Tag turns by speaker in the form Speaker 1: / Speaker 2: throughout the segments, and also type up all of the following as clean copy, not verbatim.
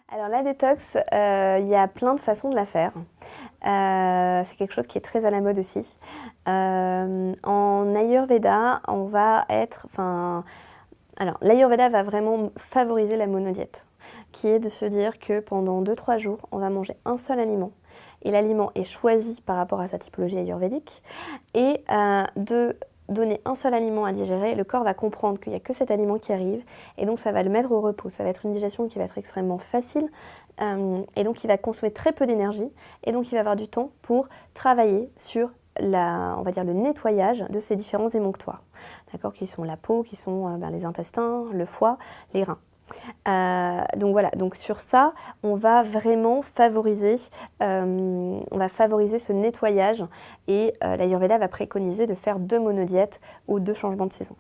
Speaker 1: Alors la détox, il y a plein de façons de la faire. C'est quelque chose qui est très à la mode aussi. En Ayurveda, l'Ayurveda va vraiment favoriser la monodiète, qui est de se dire que pendant 2-3 jours, on va manger un seul aliment. Et l'aliment est choisi par rapport à sa typologie ayurvédique. Et de donner un seul aliment à digérer, le corps va comprendre qu'il n'y a que cet aliment qui arrive, et donc ça va le mettre au repos. Ça va être une digestion qui va être extrêmement facile, et donc il va consommer très peu d'énergie, et donc il va avoir du temps pour travailler sur on va dire le nettoyage de ces différents émonctoires, d'accord, qui sont la peau, qui sont les intestins, le foie, les reins. Donc voilà, donc sur ça, on va vraiment favoriser ce nettoyage, et l'Ayurveda va préconiser de faire 2 monodiètes ou 2 changements de saison.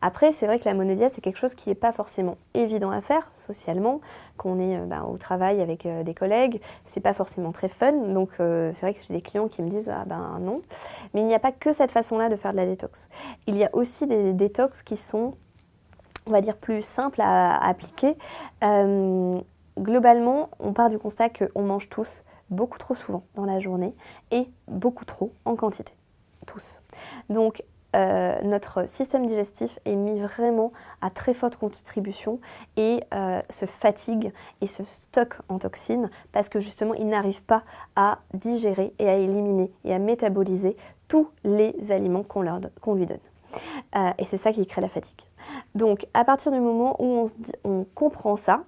Speaker 1: Après, c'est vrai que la monodiète, c'est quelque chose qui n'est pas forcément évident à faire socialement, qu'on est au travail avec des collègues, c'est pas forcément très fun, donc c'est vrai que j'ai des clients qui me disent « ah ben non ». Mais il n'y a pas que cette façon-là de faire de la détox. Il y a aussi des détox qui sont, on va dire, plus simple à appliquer. Globalement, on part du constat qu'on mange tous beaucoup trop souvent dans la journée et beaucoup trop en quantité, tous. Donc, notre système digestif est mis vraiment à très forte contribution et se fatigue et se stocke en toxines parce que justement, il n'arrive pas à digérer et à éliminer et à métaboliser tous les aliments qu'on lui donne. Et c'est ça qui crée la fatigue. Donc, à partir du moment où on comprend ça,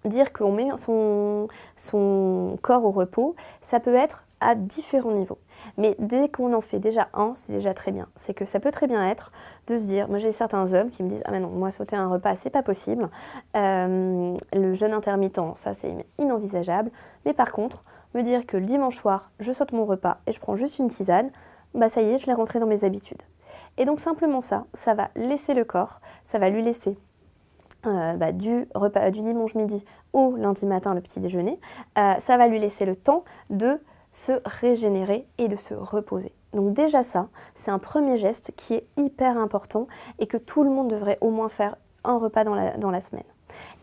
Speaker 1: dire qu'on met son corps au repos, ça peut être à différents niveaux. Mais dès qu'on en fait déjà un, c'est déjà très bien. C'est que ça peut très bien être de se dire, moi j'ai certains hommes qui me disent « ah mais non, moi sauter un repas, c'est pas possible. Le jeûne intermittent, ça c'est inenvisageable. Mais par contre, me dire que le dimanche soir, je saute mon repas et je prends juste une tisane, bah ça y est, je l'ai rentré dans mes habitudes. » Et donc simplement ça va laisser le corps, ça va lui laisser du repas du dimanche midi au lundi matin, le petit déjeuner, ça va lui laisser le temps de se régénérer et de se reposer. Donc déjà ça, c'est un premier geste qui est hyper important et que tout le monde devrait au moins faire un repas dans la semaine.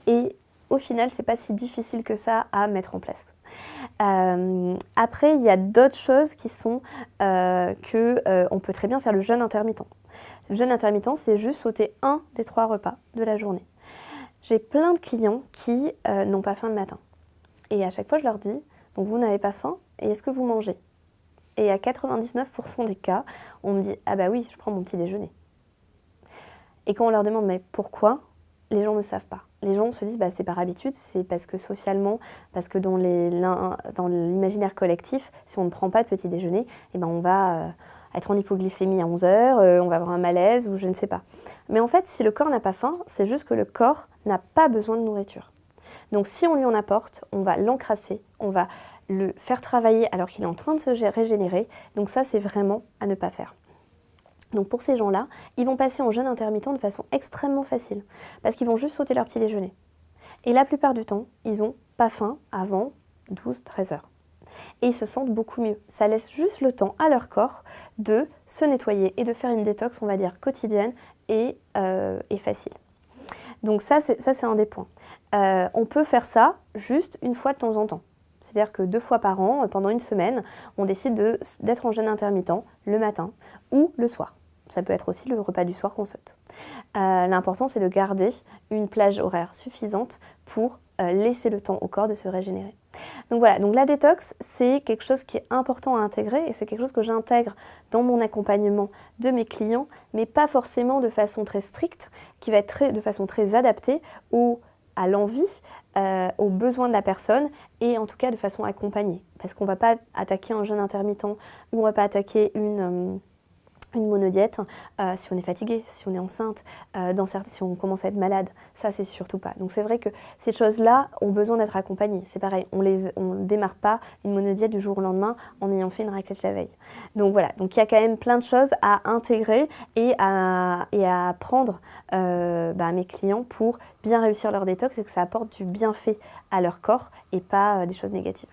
Speaker 1: Et au final, c'est pas si difficile que ça à mettre en place. Après, il y a d'autres choses qui sont on peut très bien faire le jeûne intermittent. Le jeûne intermittent, c'est juste sauter un des 3 repas de la journée. J'ai plein de clients qui n'ont pas faim le matin. Et à chaque fois, je leur dis, donc vous n'avez pas faim, et est-ce que vous mangez? Et à 99% des cas, on me dit, ah bah oui, je prends mon petit déjeuner. Et quand on leur demande, mais pourquoi? Les gens ne savent pas. Les gens se disent, bah, c'est par habitude, c'est parce que socialement, parce que dans l'imaginaire collectif, si on ne prend pas de petit déjeuner, eh ben on va être en hypoglycémie à 11 heures, on va avoir un malaise ou je ne sais pas. Mais en fait, si le corps n'a pas faim, c'est juste que le corps n'a pas besoin de nourriture. Donc si on lui en apporte, on va l'encrasser, on va le faire travailler alors qu'il est en train de se régénérer. Donc ça, c'est vraiment à ne pas faire. Donc pour ces gens-là, ils vont passer en jeûne intermittent de façon extrêmement facile, parce qu'ils vont juste sauter leur petit déjeuner. Et la plupart du temps, ils n'ont pas faim avant 12-13 heures. Et ils se sentent beaucoup mieux. Ça laisse juste le temps à leur corps de se nettoyer et de faire une détox, on va dire, quotidienne et facile. Donc ça, c'est un des points. On peut faire ça juste une fois de temps en temps. C'est-à-dire que 2 fois par an, pendant une semaine, on décide d'être en jeûne intermittent le matin ou le soir. Ça peut être aussi le repas du soir qu'on saute. L'important, c'est de garder une plage horaire suffisante pour laisser le temps au corps de se régénérer. Donc voilà, donc la détox, c'est quelque chose qui est important à intégrer et c'est quelque chose que j'intègre dans mon accompagnement de mes clients, mais pas forcément de façon très stricte, qui va être de façon très adaptée à l'envie, aux besoins de la personne et en tout cas de façon accompagnée. Parce qu'on ne va pas attaquer un jeûne intermittent ou on ne va pas attaquer une monodiète si on est fatigué, si on est enceinte, si on commence à être malade, ça c'est surtout pas. Donc c'est vrai que ces choses-là ont besoin d'être accompagnées. C'est pareil, on ne démarre pas une monodiète du jour au lendemain en ayant fait une raclette la veille. Donc voilà, donc il y a quand même plein de choses à intégrer et à apprendre à mes clients pour bien réussir leur détox et que ça apporte du bienfait à leur corps et pas des choses négatives.